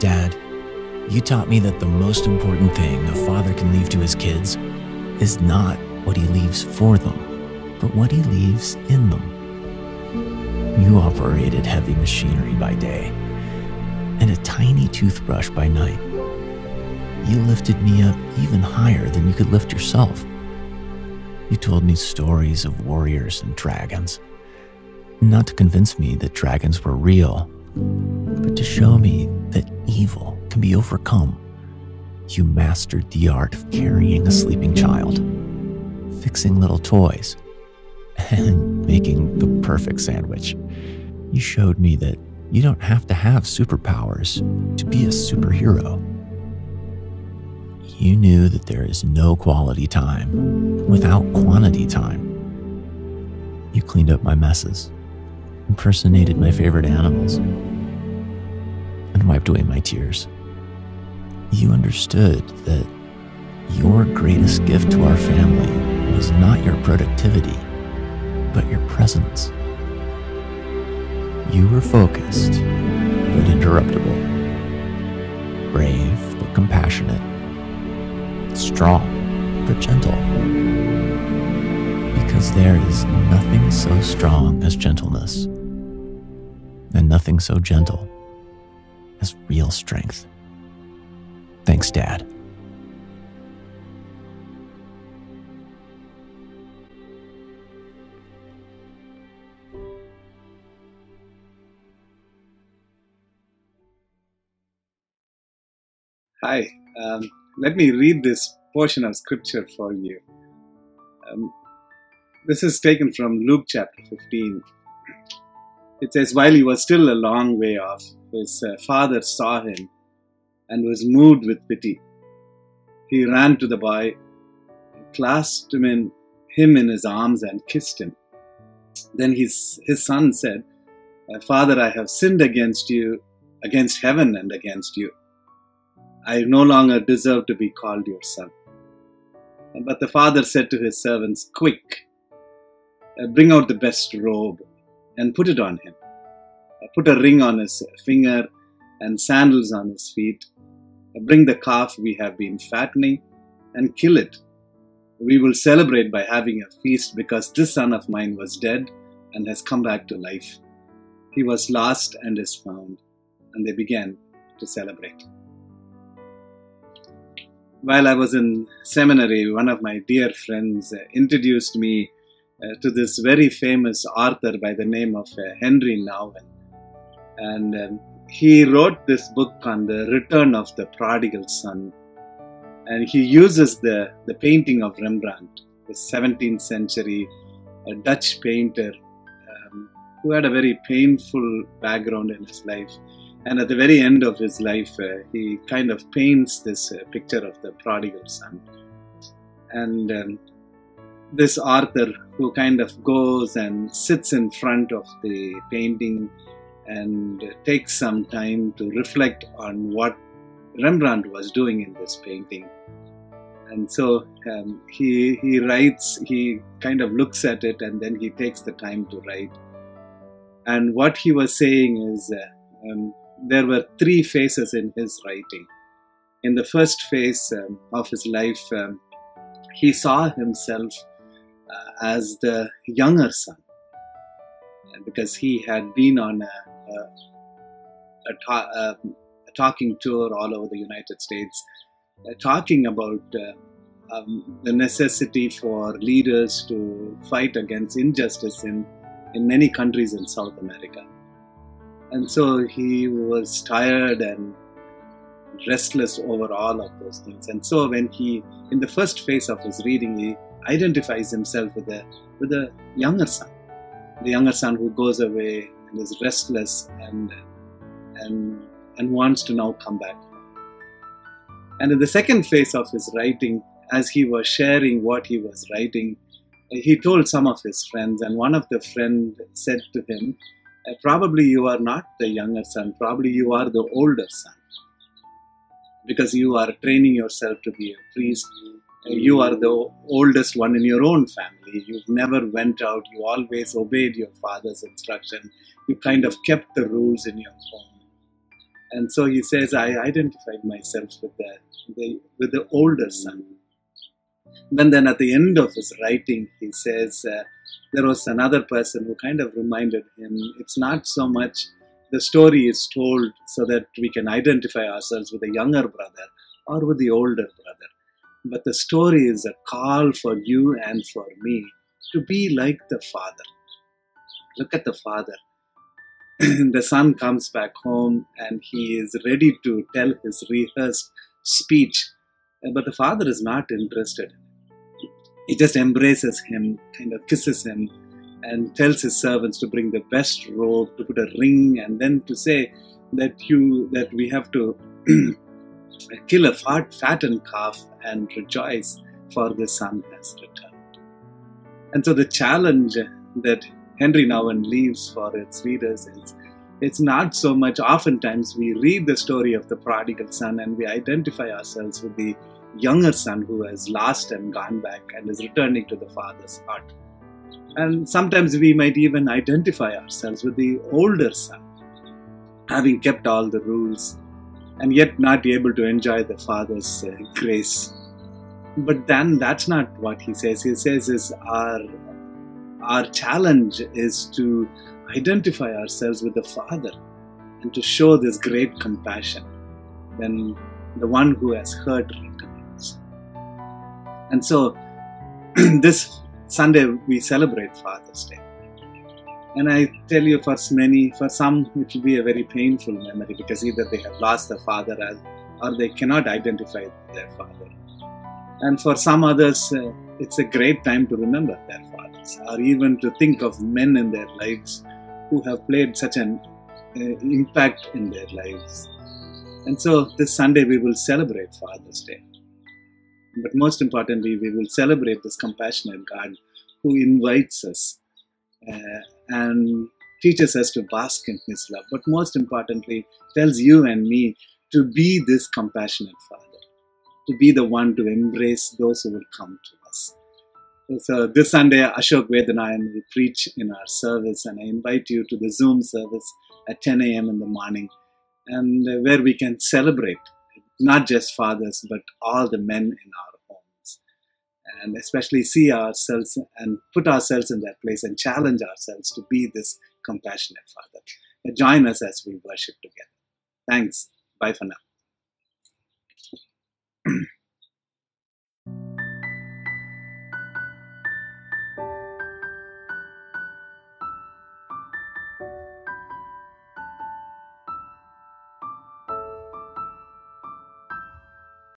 Dad, you taught me that the most important thing a father can leave to his kids is not what he leaves for them, but what he leaves in them. You operated heavy machinery by day and a tiny toothbrush by night. You lifted me up even higher than you could lift yourself. You told me stories of warriors and dragons, not to convince me that dragons were real, but to show me that evil can be overcome. You mastered the art of carrying a sleeping child, fixing little toys, and making the perfect sandwich. You showed me that you don't have to have superpowers to be a superhero. You knew that there is no quality time without quantity time. You cleaned up my messes, impersonated my favorite animals, and wiped away my tears. You understood that your greatest gift to our family was not your productivity, but your presence. You were focused, but interruptible, brave, but compassionate, strong, but gentle. Because there is nothing so strong as gentleness, and nothing so gentle as real strength. Thanks, Dad. Hi, let me read this portion of scripture for you. This is taken from Luke chapter 15. It says, while he was still a long way off, his father saw him and was moved with pity. He ran to the boy, clasped him in his arms and kissed him. Then his son said, Father, I have sinned against you, against heaven and against you. I no longer deserve to be called your son. But the father said to his servants, quick, bring out the best robe and put it on him. Put a ring on his finger and sandals on his feet. Bring the calf we have been fattening and kill it. We will celebrate by having a feast because this son of mine was dead and has come back to life. He was lost and is found. And they began to celebrate. While I was in seminary, one of my dear friends introduced me to this very famous author by the name of Henry Nouwen. And he wrote this book on the return of the prodigal son. And he uses the painting of Rembrandt, the 17th century Dutch painter who had a very painful background in his life. And at the very end of his life, he kind of paints this picture of the prodigal son. And this author who kind of goes and sits in front of the painting and takes some time to reflect on what Rembrandt was doing in this painting. And so he writes, he kind of looks at it and then he takes the time to write. And what he was saying is there were three phases in his writing. In the first phase of his life, he saw himself as the younger son, because he had been on a talking tour all over the United States, talking about the necessity for leaders to fight against injustice in many countries in South America. And so he was tired and restless over all of those things. And so when in the first phase of his reading, he identifies himself with the younger son. The younger son who goes away and is restless and wants to now come back. And in the second phase of his writing, as he was sharing what he was writing, he told some of his friends, and one of the friends said to him, probably you are not the younger son, probably you are the older son, because you are training yourself to be a priest. You are the oldest one in your own family. You've never went out. You always obeyed your father's instruction. You kind of kept the rules in your home. And so he says, I identified myself with the older son. Then at the end of his writing, he says there was another person who kind of reminded him, it's not so much the story is told so that we can identify ourselves with the younger brother or with the older brother, but the story is a call for you and for me to be like the father. Look at the father. The son comes back home and he is ready to tell his rehearsed speech, but the father is not interested. He just embraces him, kind of kisses him, and tells his servants to bring the best robe, to put a ring, and then to say that we have to kill a fattened calf and rejoice, for the son has returned. And so the challenge that Henry Nouwen leaves for its readers is, it's not so much, oftentimes we read the story of the prodigal son and we identify ourselves with the younger son who has lost and gone back and is returning to the father's heart. And sometimes we might even identify ourselves with the older son, having kept all the rules and yet not able to enjoy the father's grace. But then that's not what he says. He says is our challenge is to identify ourselves with the father and to show this great compassion when the one who has hurt returns. And so this Sunday we celebrate Father's Day. And I tell you, for some it will be a very painful memory, because either they have lost their father or they cannot identify their father. And for some others, it's a great time to remember their fathers, or even to think of men in their lives who have played such an impact in their lives. And so this Sunday we will celebrate Father's Day. But most importantly, we will celebrate this compassionate God who invites us and teaches us to bask in His love. But most importantly, tells you and me to be this compassionate Father, to be the one to embrace those who will come to us. So this Sunday, Ashok Vedanayan will preach in our service, and I invite you to the Zoom service at 10 a.m. in the morning, and where we can celebrate not just fathers, but all the men in our homes, and especially see ourselves and put ourselves in that place and challenge ourselves to be this compassionate Father. Join us as we worship together. Thanks. Bye for now.